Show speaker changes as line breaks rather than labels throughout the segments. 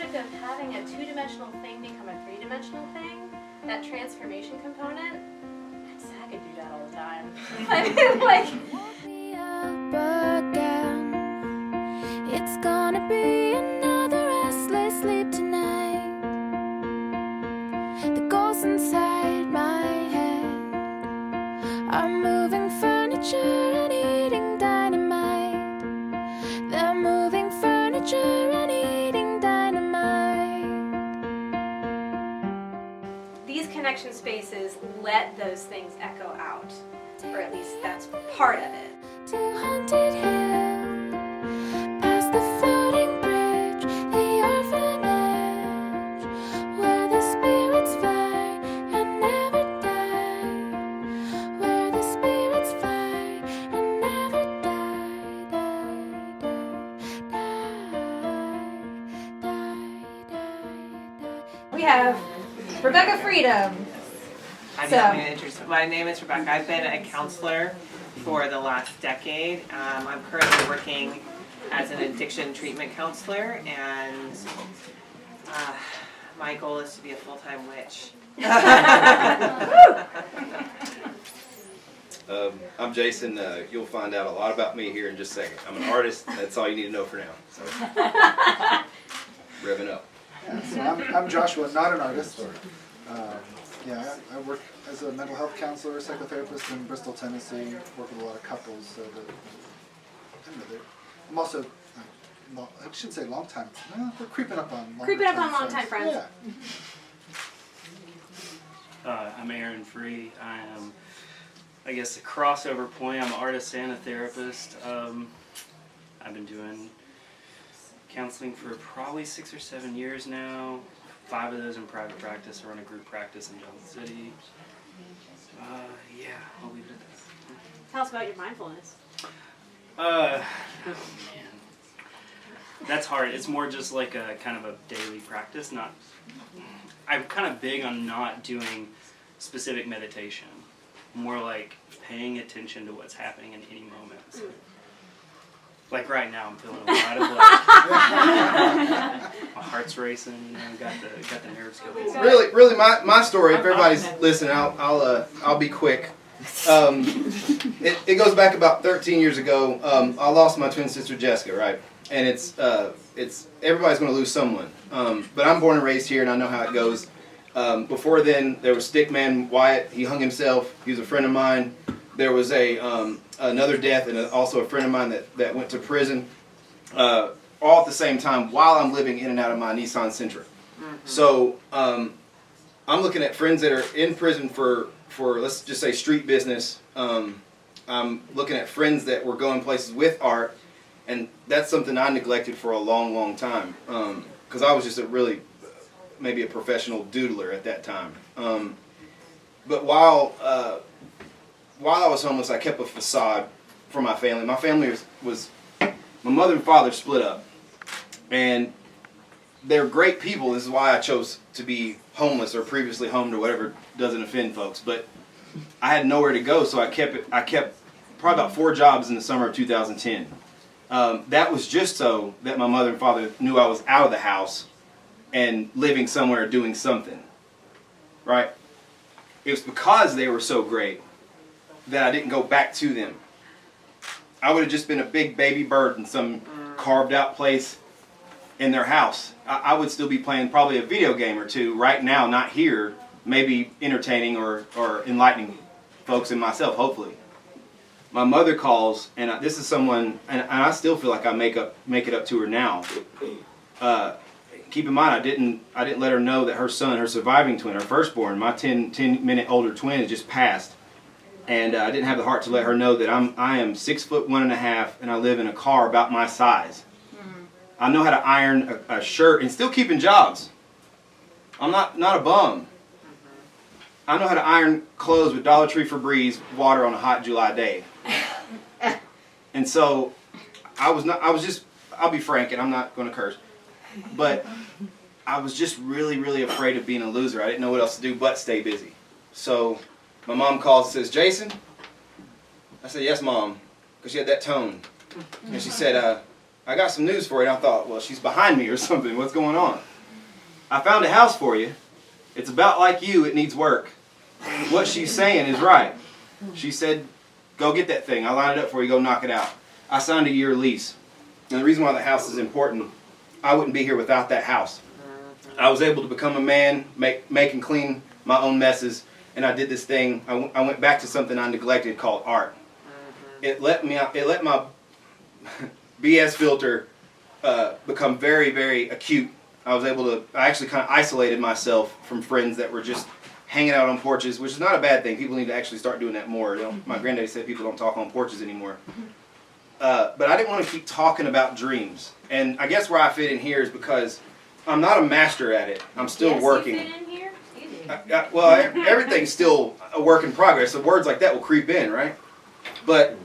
project of having a two-dimensional thing become a three-dimensional thing, that transformation component, I could do that all the time. I mean, like...
It's gonna be another restless sleep tonight. The ghosts inside my head are moving furniture and eating dynamite. They're moving furniture and eating dynamite.
These connection spaces let those things echo out, or at least that's part of it.
To haunted hill, past the floating bridge, the orphanage, where the spirits fly and never die. Where the spirits fly and never die.
We have Rebecca Freedom.
My name is Rebecca. I've been a counselor for the last decade. I'm currently working as an addiction treatment counselor, and my goal is to be a full-time witch.
I'm Jason. You'll find out a lot about me here in just a second. I'm an artist. That's all you need to know for now. So, revving up.
Yeah, so I'm Joshua, not an artist. Yeah, I work as a mental health counselor, psychotherapist in Bristol, Tennessee. Work with a lot of couples. So I'm also, I shouldn't say long time. No, we're creeping up on long time friends.
Yeah. I'm Aaron Free. I am, I guess, a crossover point. I'm an artist and a therapist. I've been doing counseling for probably 6 or 7 years now. 5 of those in private practice. I run a group practice in Johnson City. Yeah, I'll leave it at that.
Tell us about your mindfulness.
Man. That's hard. It's more just like a kind of a daily practice. I'm kind of big on not doing specific meditation. More like paying attention to what's happening in any moment. So, like right now, I'm feeling a lot of like my heart's racing. You know, got the nerves going.
Really, my story. If everybody's listening, I'll be quick. It goes back about 13 years ago. I lost my twin sister Jessica, right? And it's everybody's going to lose someone. But I'm born and raised here, and I know how it goes. Before then, there was Stickman Wyatt. He hung himself. He was a friend of mine. There was another death, and also a friend of mine that went to prison, all at the same time while I'm living in and out of my Nissan Sentra. Mm-hmm. So I'm looking at friends that are in prison for let's just say street business. I'm looking at friends that were going places with art, and that's something I neglected for a long, long time because I was just maybe a professional doodler at that time. But while I was homeless, I kept a facade for my family. My family was my mother and father split up, and they're great people. This is why I chose to be homeless or previously homed or whatever. Doesn't offend folks, but I had nowhere to go, so I kept probably about 4 jobs in the summer of 2010. That was just so that my mother and father knew I was out of the house and living somewhere doing something, right? It was because they were so great that I didn't go back to them. I would have just been a big baby bird in some carved out place in their house. I would still be playing probably a video game or two right now, not here, maybe entertaining or enlightening folks and myself, hopefully. My mother calls, and this is someone, and I still feel like I make it up to her now. Keep in mind, I didn't let her know that her son, her surviving twin, her firstborn, my 10-minute older twin, has just passed. And I didn't have the heart to let her know that I am 6'1.5", and I live in a car about my size. Mm-hmm. I know how to iron a shirt and still keeping jobs. I'm not a bum. Mm-hmm. I know how to iron clothes with Dollar Tree Febreze water on a hot July day. And so I'll be frank, and I'm not going to curse, but I was just really, really afraid of being a loser. I didn't know what else to do but stay busy. So my mom calls and says, "Jason?" I said, "Yes, Mom," because she had that tone. And she said, "I got some news for you." And I thought, well, she's behind me or something. What's going on? I found a house for you. It's about like you, it needs work. What she's saying is right. She said, go get that thing. I lined it up for you, go knock it out. I signed a year lease. And the reason why the house is important, I wouldn't be here without that house. I was able to become a man, make and clean my own messes, and I did this thing. I went back to something I neglected called art. It let my BS filter become very, very acute. I actually kind of isolated myself from friends that were just hanging out on porches, which is not a bad thing. People need to actually start doing that more. My granddaddy said people don't talk on porches anymore. But I didn't want to keep talking about dreams. And I guess where I fit in here is because I'm not a master at it. I'm still working.
You fit in here? You do.
Well, everything's still a work in progress. So words like that will creep in, right? But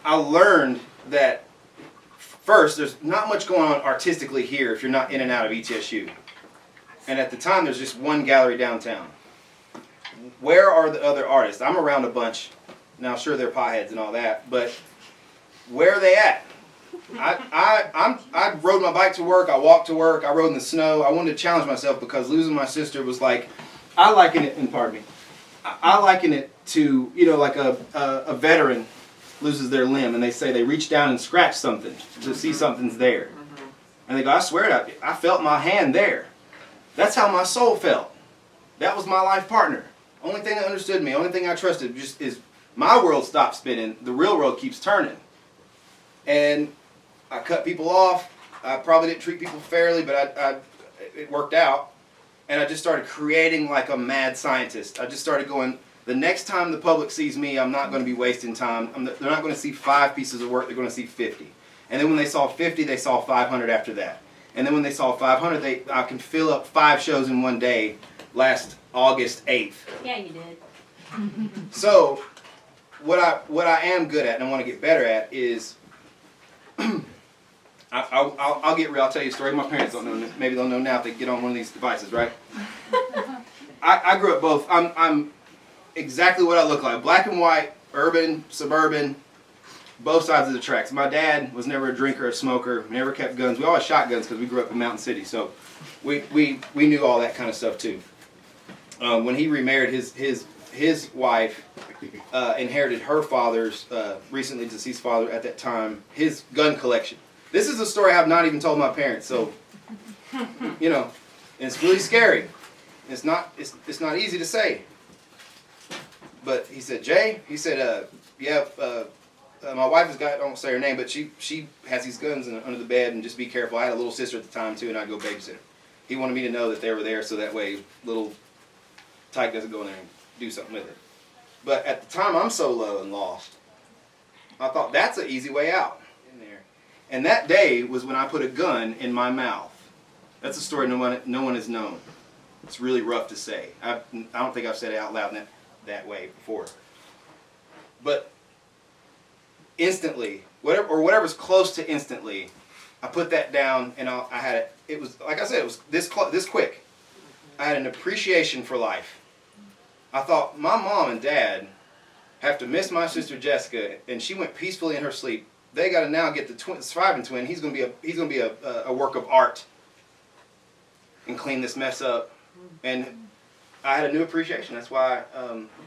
I learned that first, there's not much going on artistically here if you're not in and out of ETSU. And at the time, there's just one gallery downtown. Where are the other artists? I'm around a bunch. Now, sure, they're potheads and all that, but where are they at? I rode my bike to work. I walked to work. I rode in the snow. I wanted to challenge myself because losing my sister was like, I liken it, and pardon me, I liken it to, like a veteran loses their limb and they say they reach down and scratch something to see something's there. And they go, I swear to you, I felt my hand there. That's how my soul felt. That was my life partner. Only thing that understood me, only thing I trusted just is my world stopped spinning, the real world keeps turning. And I cut people off. I probably didn't treat people fairly, but it worked out. And I just started creating like a mad scientist. I just started going, the next time the public sees me, I'm not going to be wasting time. They're not going to see 5 pieces of work, they're going to see 50. And then when they saw 50, they saw 500 after that. And then when they saw 500, I can fill up 5 shows in one day last August 8th.
Yeah, you did.
So, what I am good at and I want to get better at is, I'll get real. I'll tell you a story. My parents don't know. Maybe they'll know now if they get on one of these devices, right? I grew up both. I'm exactly what I look like. Black and white, urban, suburban, both sides of the tracks. My dad was never a drinker, a smoker, never kept guns. We always shot guns because we grew up in Mountain City, so we knew all that kind of stuff too. When he remarried, his wife inherited her father's recently deceased father at that time, his gun collection. This is a story I've not even told my parents, so and it's really scary. It's not easy to say. But he said, Jay, he said, my wife has got, I won't say her name, but she has these guns under the bed, and just be careful. I had a little sister at the time too, and I'd go babysit her. He wanted me to know that they were there so that way little Tyke doesn't go in there and do something with it. But at the time, I'm so low and lost. I thought that's an easy way out in there. And that day was when I put a gun in my mouth. That's a story no one has known. It's really rough to say. I don't think I've said it out loud that way before. But instantly, whatever's close to instantly, I put that down and I had it. It was, like I said, it was this quick. I had an appreciation for life. I thought, my mom and dad have to miss my sister Jessica, and she went peacefully in her sleep. They got to now get the surviving twin. He's going to be a work of art and clean this mess up. And I had a new appreciation. That's why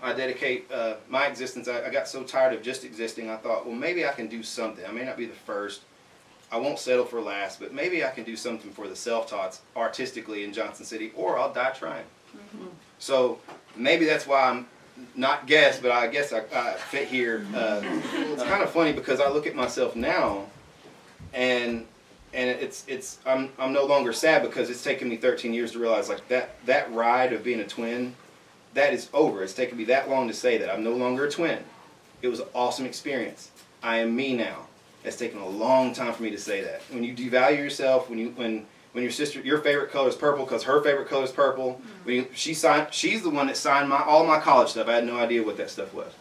I dedicate my existence. I got so tired of just existing. I thought, well, maybe I can do something. I may not be the first. I won't settle for last, but maybe I can do something for the self-taughts artistically in Johnson City, or I'll die trying. Mm-hmm. So maybe that's why I'm not guest, but I guess I fit here. It's kind of funny because I look at myself now, and I'm no longer sad because it's taken me 13 years to realize like that ride of being a twin, that is over. It's taken me that long to say that I'm no longer a twin. It was an awesome experience. I am me now. It's taken a long time for me to say that. When you devalue yourself, when your sister, your favorite color is purple because her favorite color is purple. She's the one that signed all my college stuff. I had no idea what that stuff was.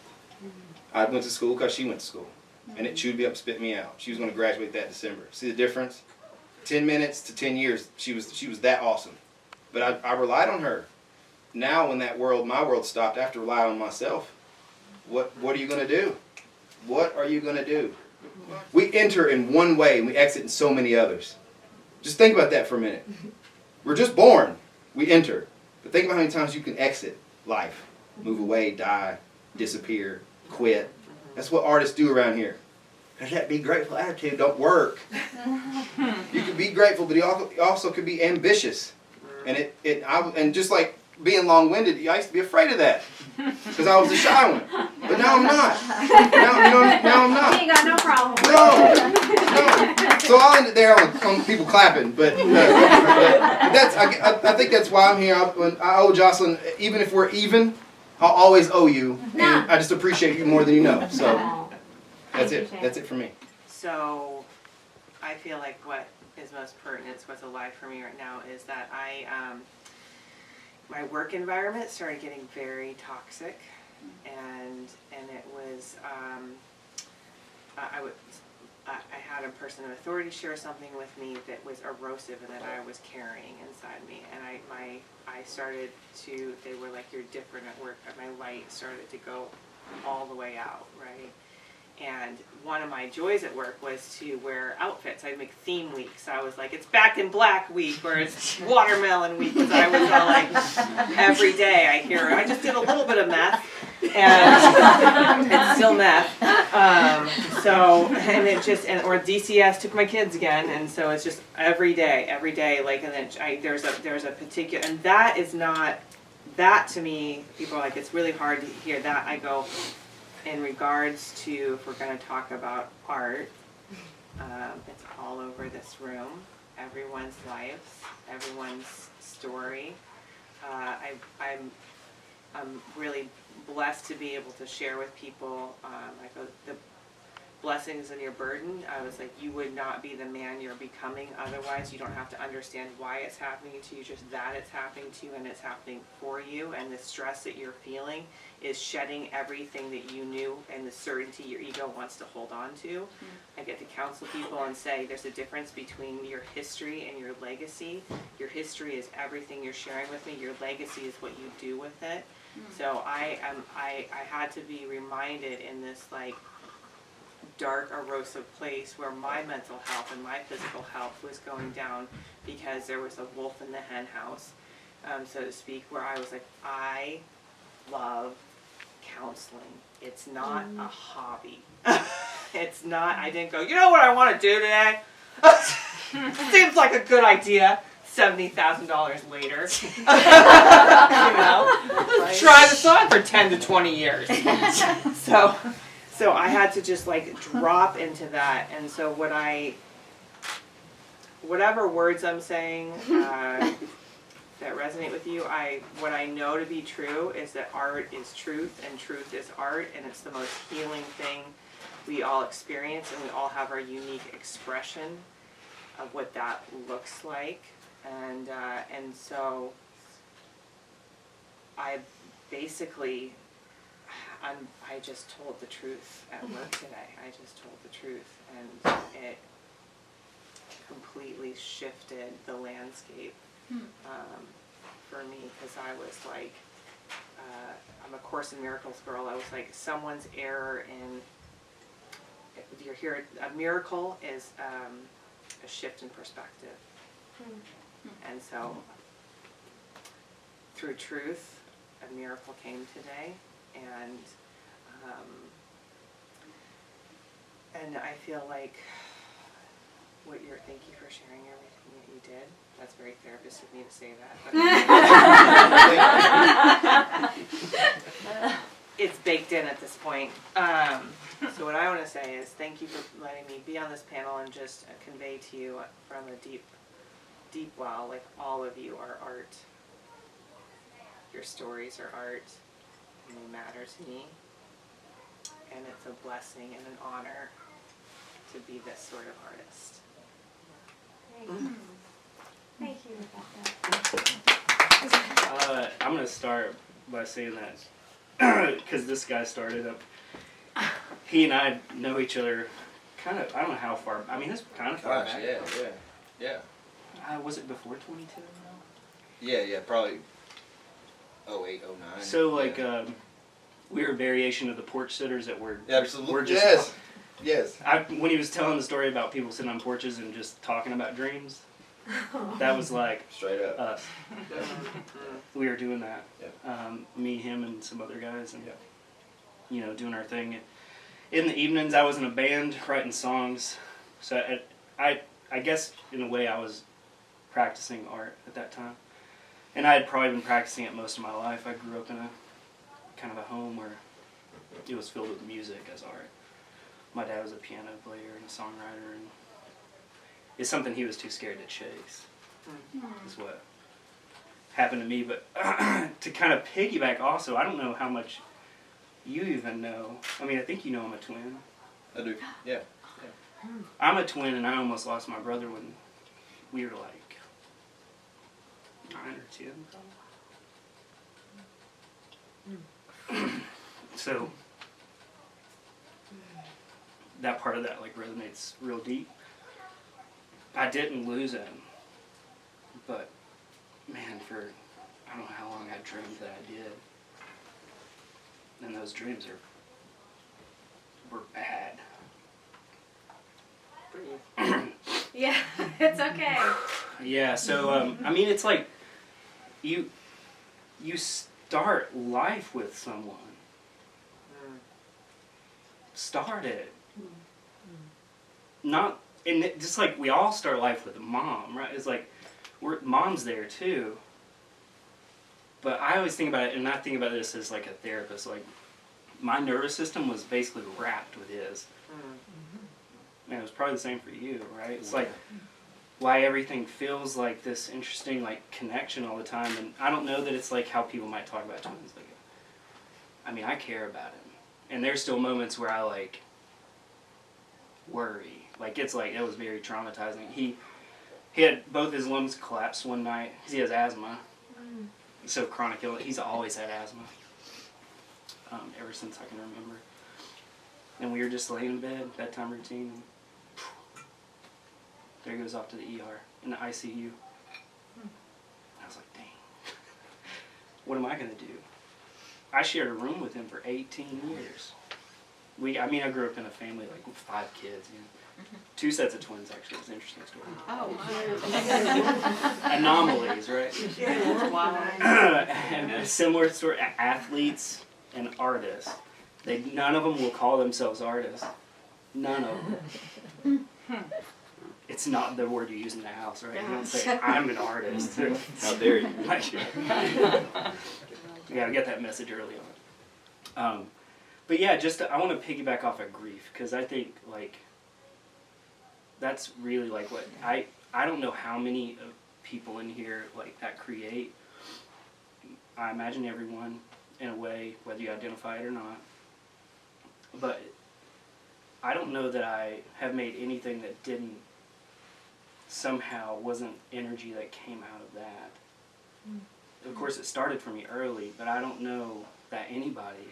I went to school because she went to school. And it chewed me up, spit me out. She was going to graduate that December. See the difference? 10 minutes to 10 years, she was that awesome. But I relied on her. Now when my world stopped, I have to rely on myself. What are you going to do? What are you going to do? We enter in one way and we exit in so many others. Just think about that for a minute. We're just born. We enter. But think about how many times you can exit life. Move away, die, disappear, quit. That's what artists do around here. Because that be grateful attitude don't work. You can be grateful, but you also could be ambitious. And and just like being long-winded, I used to be afraid of that. Because I was a shy one. But now I'm not. Now I'm not.
You ain't got no problem.
No. So I'll end it there on people clapping. But that's I think that's why I'm here. I owe Jocelyn, even if we're even, I'll always owe you. And I just appreciate you more than you know. So that's it. That's it for me.
So I feel like what is most pertinent, what's alive for me right now, is that my work environment started getting very toxic, and it was I had a person of authority share something with me that was erosive and that I was carrying inside me, and I started to, they were like, you're different at work, and my light started to go all the way out, right? And one of my joys at work was to wear outfits. I'd make theme weeks. I was like, it's Back in Black week, or it's Watermelon week, because I was all like, every day I hear, I just did a little bit of meth, and it's still meth. And it just, or DCS took my kids again, and so it's just every day, like, and then there's a particular, and that is not, that to me, people are like, it's really hard to hear that. I go, in regards to, if we're going to talk about art, it's all over this room. Everyone's life, everyone's story. I'm really blessed to be able to share with people. I go, the blessings and your burden. I was like, you would not be the man you're becoming otherwise. You don't have to understand why it's happening to you, just that it's happening to you and it's happening for you. And the stress that you're feeling is shedding everything that you knew and the certainty your ego wants to hold on to. I get to counsel people and say there's a difference between your history and your legacy. Your history is everything you're sharing with me. Your legacy is what you do with it. So I had to be reminded in this like dark, erosive place where my mental health and my physical health was going down because there was a wolf in the hen house, so to speak, where I was like, I love counseling. It's not a hobby. It's not, I didn't go, you know what I want to do today? Seems like a good idea. $70,000 later. You know? Let's try this on for 10 to 20 years. So I had to just like drop into that, and so whatever words I'm saying that resonate with you, what I know to be true is that art is truth and truth is art, and it's the most healing thing we all experience, and we all have our unique expression of what that looks like, and so I basically. I just told the truth at work today. I just told the truth, and it completely shifted the landscape for me, because I was like, I'm a Course in Miracles girl. I was like, someone's error in, if you're here, a miracle is a shift in perspective. And so, through truth, a miracle came today. And I feel like thank you for sharing everything that you did. That's very therapist of me to say that. It's baked in at this point. So what I want to say is thank you for letting me be on this panel and just convey to you from a deep, deep well, like all of you are art. Your stories are art. And they matter to me, and it's a blessing and an honor to be this sort of artist.
Thank you, Rebecca.
I'm going to start by saying that because this guy started up. He and I know each other kind of, I don't know how far, I mean, it's kind of far back.
Yeah.
Was it before 22?
Yeah, probably 08, 09.
So, like, we were a variation of the porch sitters that were
Absolutely.
We're just,
yes.
when he was telling the story about people sitting on porches and just talking about dreams, That was like
Straight up.
us.
Yeah.
We were doing that.
Yeah.
Me, him, and some other guys, and
Yeah.
you know, doing our thing. In the evenings, I was in a band writing songs. So I guess in a way I was practicing art at that time, and I had probably been practicing it most of my life. I grew up in a kind of a home where it was filled with music as art. My dad was a piano player and a songwriter, and it's something he was too scared to chase. Is what happened to me. But to kind of piggyback also, I don't know how much you even know. I mean, I think you know I'm a twin.
I do. Yeah.
I'm a twin, and I almost lost my brother when we were like 9 or 10. So that part of that like resonates real deep. I didn't lose him, but man, for I don't know how long I dreamed that I did, and those dreams were bad.
Yeah, it's okay.
Yeah, so I mean, it's like you start life with someone. Start it. Not, and just like we all start life with a mom, right? It's like mom's there too. But I always think about it, and I think about this as like a therapist. Like my nervous system was basically wrapped with his. And it was probably the same for you, right? It's like why everything feels like this interesting like connection all the time. And I don't know that it's like how people might talk about twins. Like, I mean, I care about him, and there's still moments where I like worry. Like it's like it was very traumatizing. He had both his lungs collapse one night. He has asthma. So chronic ill. He's always had asthma. Ever since I can remember. And we were just laying in bed, bedtime routine. And there he goes off to the ER in the ICU. I was like, dang. What am I gonna do? I shared a room with him for 18 years. I grew up in a family like with 5 kids. You know. 2 sets of twins, actually. It's an interesting story. Anomalies, right? And a similar story. Athletes and artists. None of them will call themselves artists. None of them. It's not the word you use in the house, right? You don't say, I'm an artist.
How dare you?
You gotta get that message early on. But yeah, I want to piggyback off of grief, because I think, like, that's really, like, what, I don't know how many people in here, like, that create. I imagine everyone, in a way, whether you identify it or not. But I don't know that I have made anything that somehow wasn't energy that came out of that. Of course, it started for me early, but I don't know that anybody.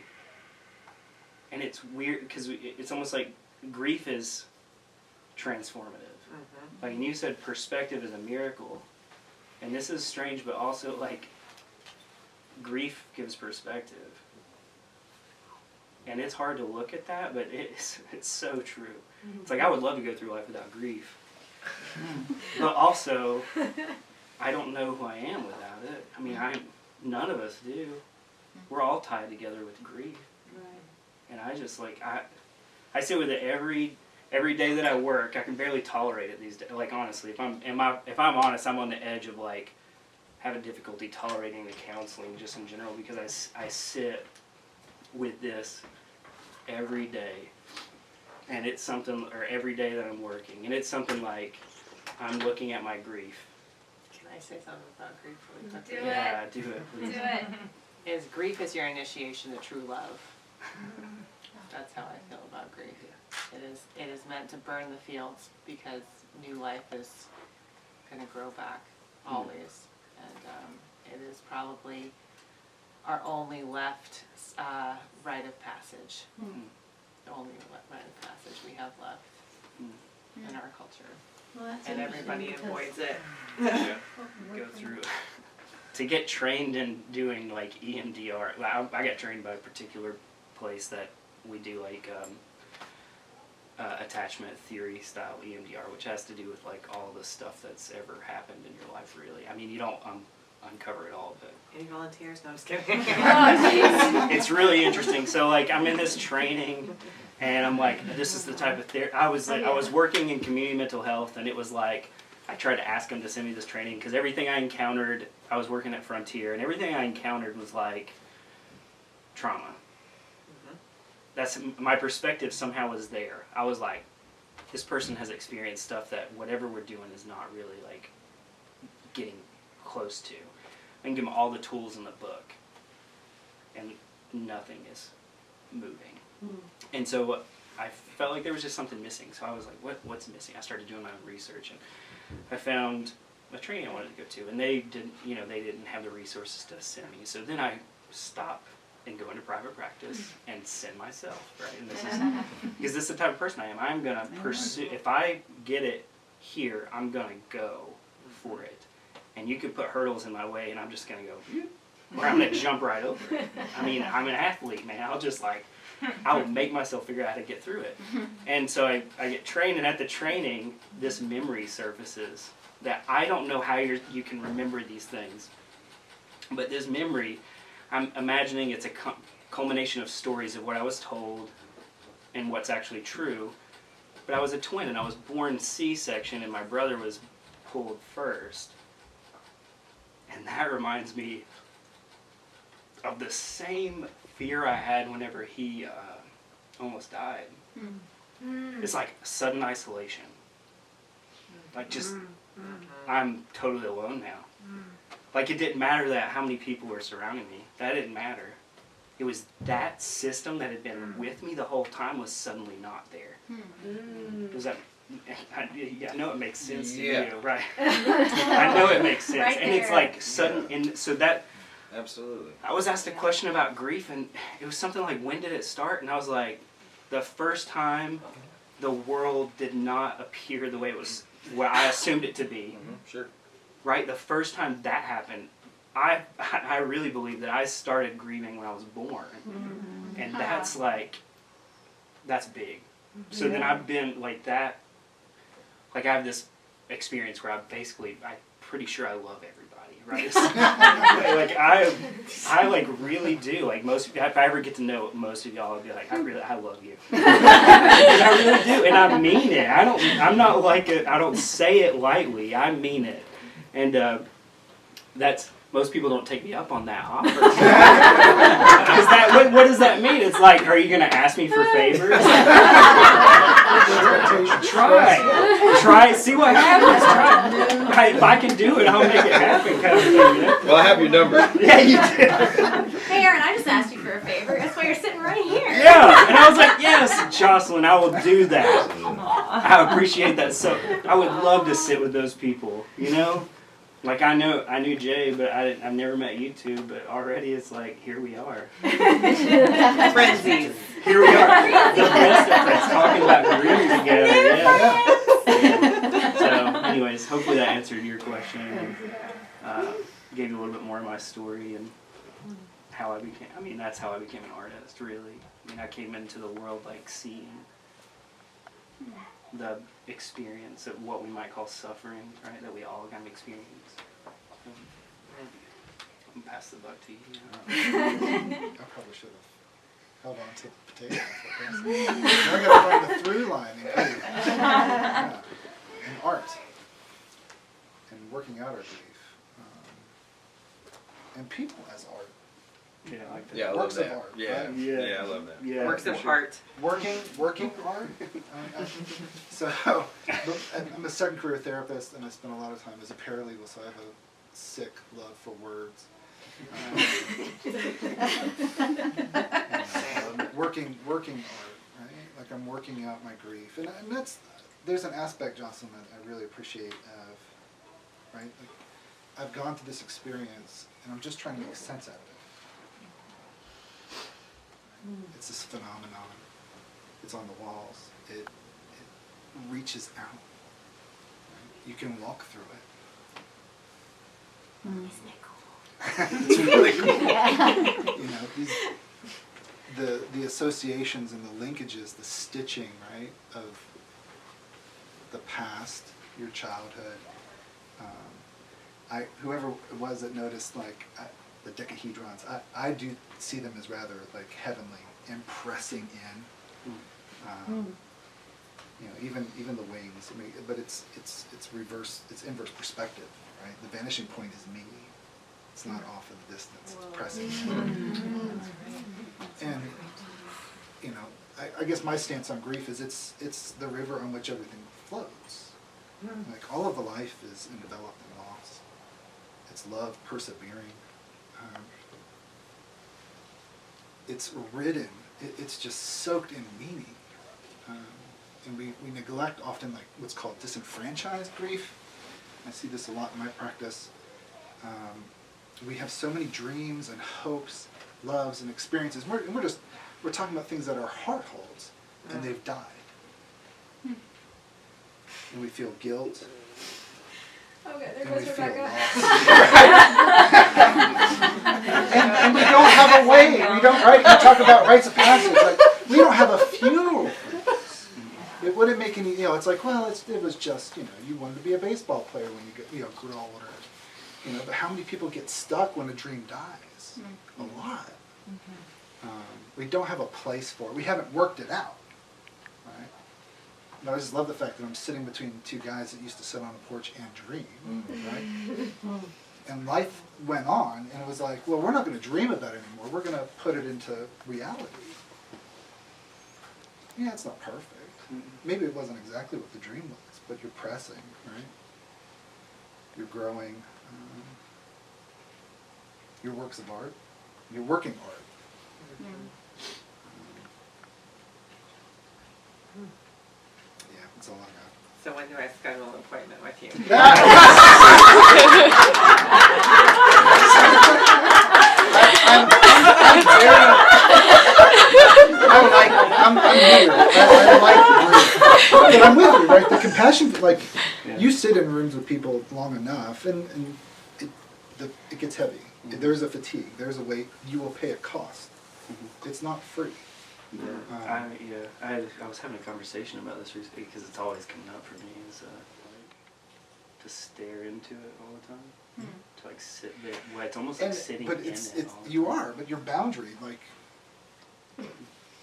And it's weird, because it's almost like grief is transformative. Like, and you said perspective is a miracle. And this is strange, but also, like, grief gives perspective. And it's hard to look at that, but it's so true. It's like I would love to go through life without grief. But also, I don't know who I am without it. I mean, none of us do. We're all tied together with grief. And I just like, I sit with it every day that I work. I can barely tolerate it these days. Like, honestly, if I'm honest, I'm on the edge of like having difficulty tolerating the counseling just in general, because I sit with this every day, and it's something, or every day that I'm working, and it's something like I'm looking at my grief.
Can I say something about grief really quickly?
Do
Yeah, do it, please.
Do it.
Is grief is your initiation to true love. That's how I feel about grief. It is meant to burn the fields, because new life is going to grow back always, and it is probably our only left rite of passage. The only rite of passage we have left in our culture.
Well, and everybody avoids it.
Go through it. To get trained in doing like EMDR, I got trained by a particular place that we do like attachment theory style EMDR, which has to do with like all the stuff that's ever happened in your life, really. I mean, you don't uncover it all, but
Any volunteers? No, I'm just kidding.
it's really interesting. So like I'm in this training, and I'm like, this is the type of therapy. I was working in community mental health, and it was like I tried to ask them to send me this training because everything I encountered, I was working at Frontier, and everything I encountered was like trauma. That's my perspective somehow was there. I was like, this person has experienced stuff that whatever we're doing is not really like getting close to. I can give them all the tools in the book, and nothing is moving. And so I felt like there was just something missing. So I was like, what's missing? I started doing my own research, and I found a training I wanted to go to, and they didn't have the resources to send me. So then I stopped and go into private practice and send myself, right? And this is because this is the type of person I am. I'm gonna pursue. If I get it here, I'm gonna go for it. And you could put hurdles in my way, and I'm just gonna go, or I'm gonna jump right over it. I mean, I'm an athlete, man. I will make myself figure out how to get through it. And so I get trained, and at the training, this memory surfaces that I don't know how you can remember these things, but this memory, I'm imagining it's a culmination of stories of what I was told and what's actually true. But I was a twin, and I was born C-section, and my brother was pulled first. And that reminds me of the same fear I had whenever he almost died. It's like sudden isolation. Like just, I'm totally alone now. Like it didn't matter that how many people were surrounding me. That didn't matter. It was that system that had been with me the whole time was suddenly not there. Does that? I know it makes sense to you, right? I know it makes sense,
Right
and it's
there.
like sudden. And so that
Absolutely.
I was asked a question about grief, and it was something like, when did it start? And I was like, the first time the world did not appear the way it was, what I assumed it to be.
Sure.
Right, the first time that happened, I really believe that I started grieving when I was born, and that's big. So then I've been like that. Like I have this experience where I'm pretty sure I love everybody, right? Like I like really do. Like if I ever get to know most of y'all, I'll be like, I love you. And I really do, and I mean it. I'm not like it. I don't say it lightly. I mean it. And that's, most people don't take me up on that offer. What does that mean? It's like, are you going to ask me for favors? Try, see what happens. Try. If I can do it, I'll make it happen, kind of thing. You know?
Well, I have your number.
Yeah, you do.
Hey, Aaron, I just asked you for a favor. That's why you're sitting right here.
Yeah, and I was like, yes, Jocelyn, I will do that. I appreciate that. So I would love to sit with those people, you know? Like I knew Jay, but I've never met you two, but already it's like, here we are.
Frenzies.
Here we are. The best of friends talking about grief together. Yeah. So anyways, hopefully that answered your question and gave you a little bit more of my story and how that's how I became an artist, really. I mean, I came into the world like seeing the experience of what we might call suffering, right? That we all kind of experience. I'm gonna pass the buck to you.
I probably should have held on to the potato. Now I gotta find the through line in grief. Yeah. And art. And working out our grief. And people as art.
Yeah, I like that.
Yeah, I love
Works of
that.
art,
Yeah.
right?
Yeah, I love that.
Yeah,
Works
for
of
sure.
art.
Working art. So I'm a second career therapist, and I spend a lot of time as a paralegal, so I have a sick love for words. Working art, right? Like I'm working out my grief, and there's an aspect, Jocelyn, that I really appreciate of, right? Like, I've gone through this experience, and I'm just trying to make sense out of it. It's this phenomenon. It's on the walls. It reaches out. Right? You can walk through it.
Isn't it cool?
It's really cool. You know, the associations and the linkages, the stitching, right, of the past, your childhood. Whoever it was that noticed the decahedrons, I do see them as rather like heavenly, impressing in. You know, even the wings. I mean, but it's reverse. It's inverse perspective, right? The vanishing point is me. It's not off in the distance. It's pressing in. And you know, I guess my stance on grief is it's the river on which everything flows. Like all of the life is in development and loss. It's love, persevering. It's ridden. It's just soaked in meaning. And we neglect often like what's called disenfranchised grief. I see this a lot in my practice. We have so many dreams and hopes, loves and experiences. We're talking about things that our heart holds, and they've died. And we feel guilt.
Okay, there
And we
goes
feel
Rebecca.
lost. and we don't have a way. We don't, right? You talk about rites of passage. Like, we don't have a funeral for this. It wouldn't make any, it's like, well, it was just, you wanted to be a baseball player when you grew older. But how many people get stuck when a dream dies? A lot. We don't have a place for it. We haven't worked it out. Right? But I just love the fact that I'm sitting between two guys that used to sit on a porch and dream. Right? And life went on, and it was like, well, we're not going to dream about it anymore. We're going to put it into reality. Yeah, it's not perfect. Maybe it wasn't exactly what the dream was, but you're pressing, right? You're growing. Your works of art. You're working art. Yeah, that's all I got.
So when do I schedule an appointment with you?
I'm here. I like the grief. But I'm with you, right? The compassion, you sit in rooms with people long enough, and it gets heavy. There's a fatigue. There's a weight. You will pay a cost. It's not free.
I was having a conversation about this recently because it's always coming up for me is to stare into it all the time, to sit there. Well, it's almost like sitting in it.
You are, but your boundary,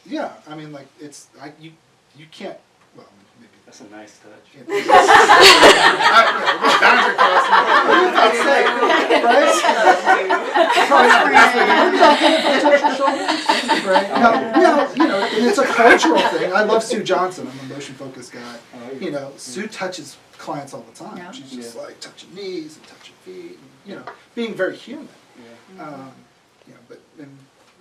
yeah. I mean, you can't. Well, maybe
that's a nice touch.
Boundary crossing. Right? And it's a cultural thing. I love Sue Johnson. I'm a motion focused guy. Sue touches clients all the time.
Yeah.
She's just touching knees and touching feet, and, being very human. But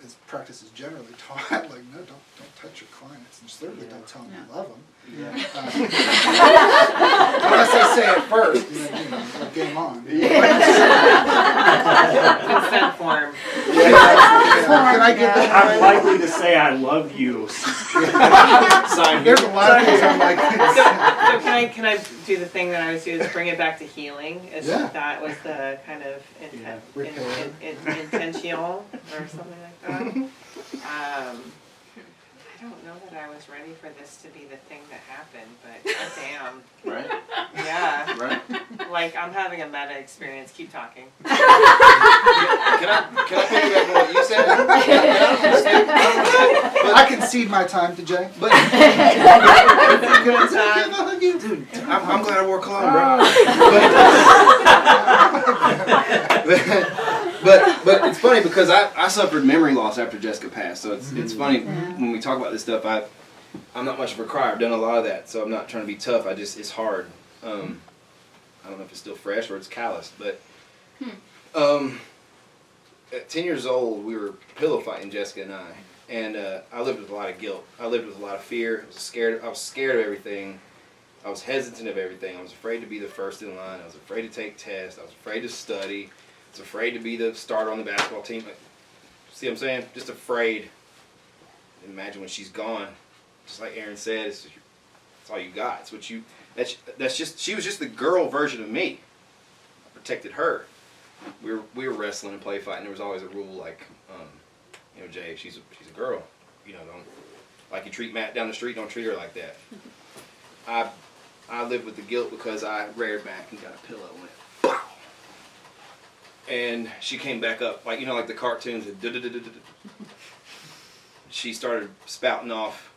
as practice is generally taught, no, don't touch your clients, and certainly don't tell them you love them. Unless they say it first, game on.
Consent form.
Can I get that?
I'm likely to say I love you.
Sign
There's a lot of things I'm like.
So can I do the thing that I was doing, is bring it back to healing? That was the kind of intentional or something like that. I don't know that I was ready for this to be the thing that happened, but goddamn.
Right?
Yeah.
Right?
I'm having a meta experience. Keep talking.
Can I piggyback on what you said?
I concede my time to Jay.
But dude, I'm glad I wore cologne, bro. But it's funny because I suffered memory loss after Jessica passed, so it's funny when we talk about this stuff. I'm not much of a crier. I've done a lot of that, so I'm not trying to be tough. It's hard. I don't know if it's still fresh or it's calloused, but at 10 years old, we were pillow fighting, Jessica and I, and I lived with a lot of guilt. I lived with a lot of fear. I was scared of everything. I was hesitant of everything. I was afraid to be the first in line. I was afraid to take tests. I was afraid to study. I was afraid to be the starter on the basketball team. See what I'm saying? Just afraid. Imagine when she's gone. Just like Aaron said, it's all you got. It's what you. She was just the girl version of me. I protected her. We were wrestling and play fighting. There was always a rule like, Jay, she's a girl. don't, like you treat Matt down the street, don't treat her like that. I lived with the guilt because I reared back and got a pillow and went, pow! And she came back up, like, like the cartoons, she started spouting off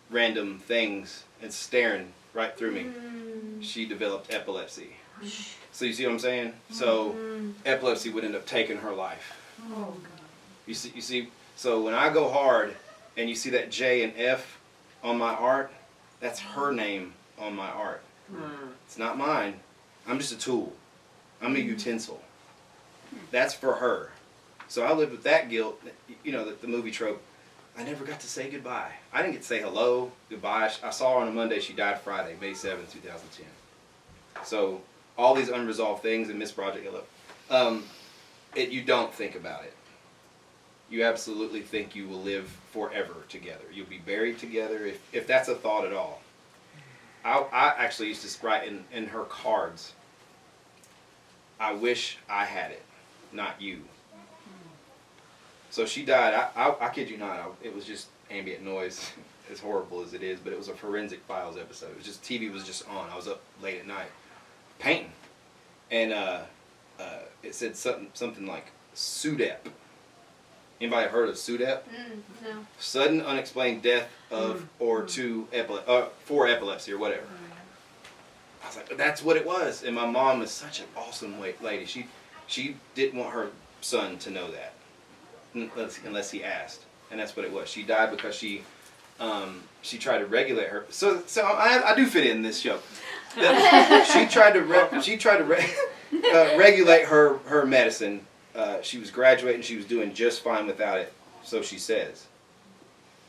random things and staring right through me. She developed epilepsy. So you see what I'm saying? So epilepsy would end up taking her life.
Oh, God.
You see. So when I go hard, and you see that J and F on my art, that's her name on my art. It's not mine. I'm just a tool. I'm a utensil. That's for her. So I lived with that guilt. The movie trope. I never got to say goodbye. I didn't get to say hello, goodbye. I saw her on a Monday. She died Friday, May 7th, 2010. So all these unresolved things in Miss Project Yellow, you don't think about it. You absolutely think you will live forever together. You'll be buried together, if that's a thought at all. I actually used to write in her cards, I wish I had it, not you. So she died, I kid you not, it was just ambient noise, as horrible as it is, but it was a Forensic Files episode. It was just, TV was just on. I was up late at night painting. And it said something like SUDEP. Anybody heard of SUDEP?
No.
Sudden unexplained death of or for epilepsy or whatever. I was like, that's what it was. And my mom is such an awesome lady. She didn't want her son to know that unless he asked, and that's what it was. She died because she tried to regulate her. So I do fit in this show. She tried to regulate her medicine. She was graduating. She was doing just fine without it, so she says.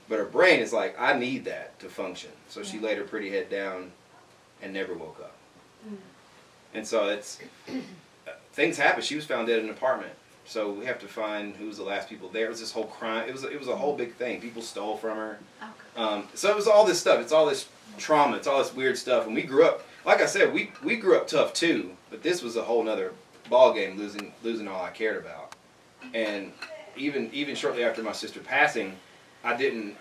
But her brain is like, I need that to function. So she laid her pretty head down and never woke up. And so things happen. She was found dead in an apartment. So we have to find who was the last people there. It was this whole crime. It was a whole big thing. People stole from her. So it was all this stuff. It's all this trauma. It's all this weird stuff. And we grew up, like I said, we grew up tough too. But this was a whole nother ball game, losing all I cared about. And even shortly after my sister passing, I didn't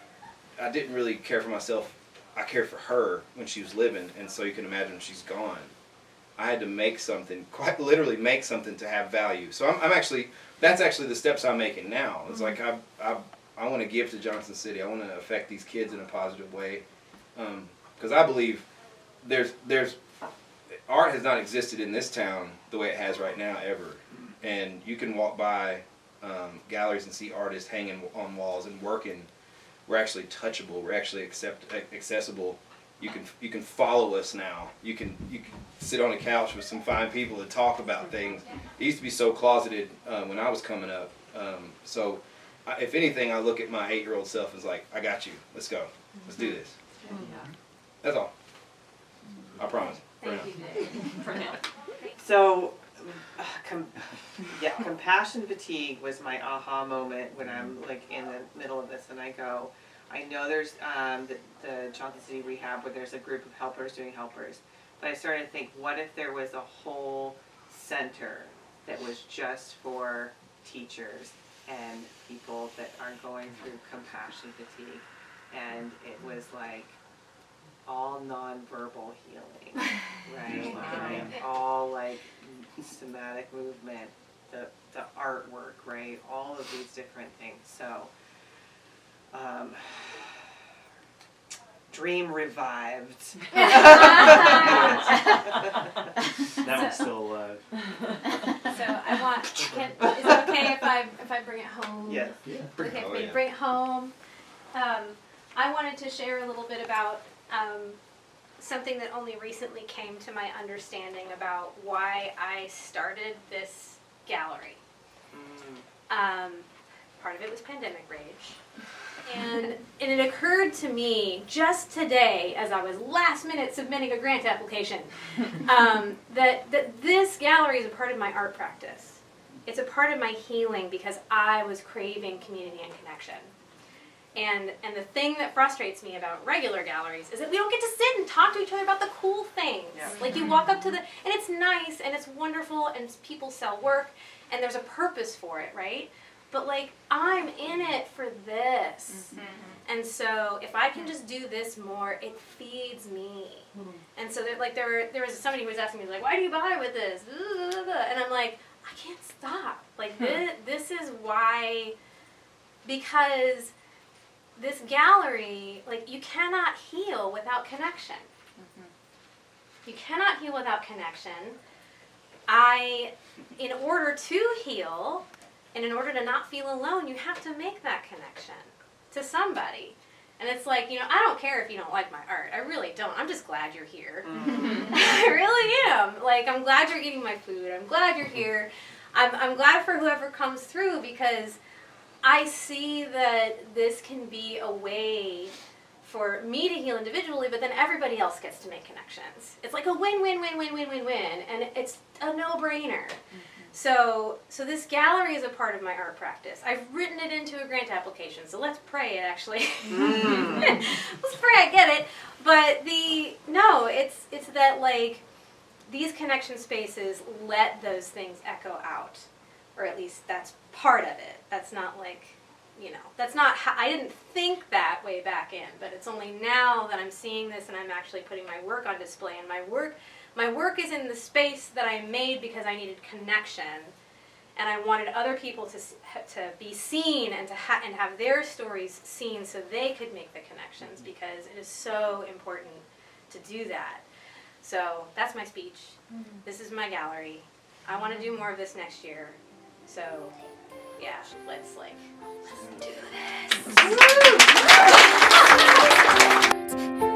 really care for myself. I cared for her when she was living, and so you can imagine when she's gone. I had to make something, quite literally make something to have value. So that's actually the steps I'm making now. It's like I want to give to Johnson City. I want to affect these kids in a positive way, because I believe there's art has not existed in this town the way it has right now ever. And you can walk by galleries and see artists hanging on walls and working. We're actually touchable. We're actually accessible. You can follow us now. You can sit on a couch with some fine people and talk about things. It used to be so closeted when I was coming up. So if anything, I look at my 8-year-old self as like, I got you. Let's go. Let's do this. That's all. I promise.
Thank you, Dave.
For now.
So, compassion fatigue was my aha moment when I'm like in the middle of this, and I go, I know there's the Johnson City Rehab where there's a group of helpers doing helpers, but I started to think, what if there was a whole center that was just for teachers and people that are going through compassion fatigue, and it was like all nonverbal healing, right? Like all like somatic movement, the artwork, right? All of these different things. So, dream revived.
That one's still alive.
So I want. Is it okay if I bring it home?
Yes.
Yeah.
Okay, for me to bring it home. I wanted to share a little bit about something that only recently came to my understanding about why I started this gallery. Part of it was pandemic rage. And it occurred to me just today, as I was last minute submitting a grant application, that this gallery is a part of my art practice. It's a part of my healing because I was craving community and connection. And the thing that frustrates me about regular galleries is that we don't get to sit and talk to each other about the cool things.
Yeah.
Like you walk up to and it's nice and it's wonderful and people sell work and there's a purpose for it, right? but like I'm in it for this. And so if I can just do this more, it feeds me. And so there was somebody who was asking me like, why do you buy with this? And I'm like, I can't stop. Like this is why, because this gallery, like you cannot heal without connection. You cannot heal without connection. In order to heal, and in order to not feel alone, you have to make that connection to somebody. And it's like, you know, I don't care if you don't like my art. I really don't. I'm just glad you're here. I really am. Like, I'm glad you're eating my food. I'm glad you're here. I'm glad for whoever comes through, because I see that this can be a way for me to heal individually, but then everybody else gets to make connections. It's like a win-win-win-win-win-win-win, and it's a no-brainer. So this gallery is a part of my art practice. I've written it into a grant application, so let's pray it actually. Let's pray I get it. But it's that like these connection spaces let those things echo out, or at least that's part of it. That's not like, you know, that's not how, I didn't think that way back in, but it's only now that I'm seeing this and I'm actually putting my work on display, and my work is in the space that I made because I needed connection, and I wanted other people to be seen and and have their stories seen so they could make the connections, because it is so important to do that. So that's my speech. This is my gallery. I want to do more of this next year. So yeah, let's do this.
In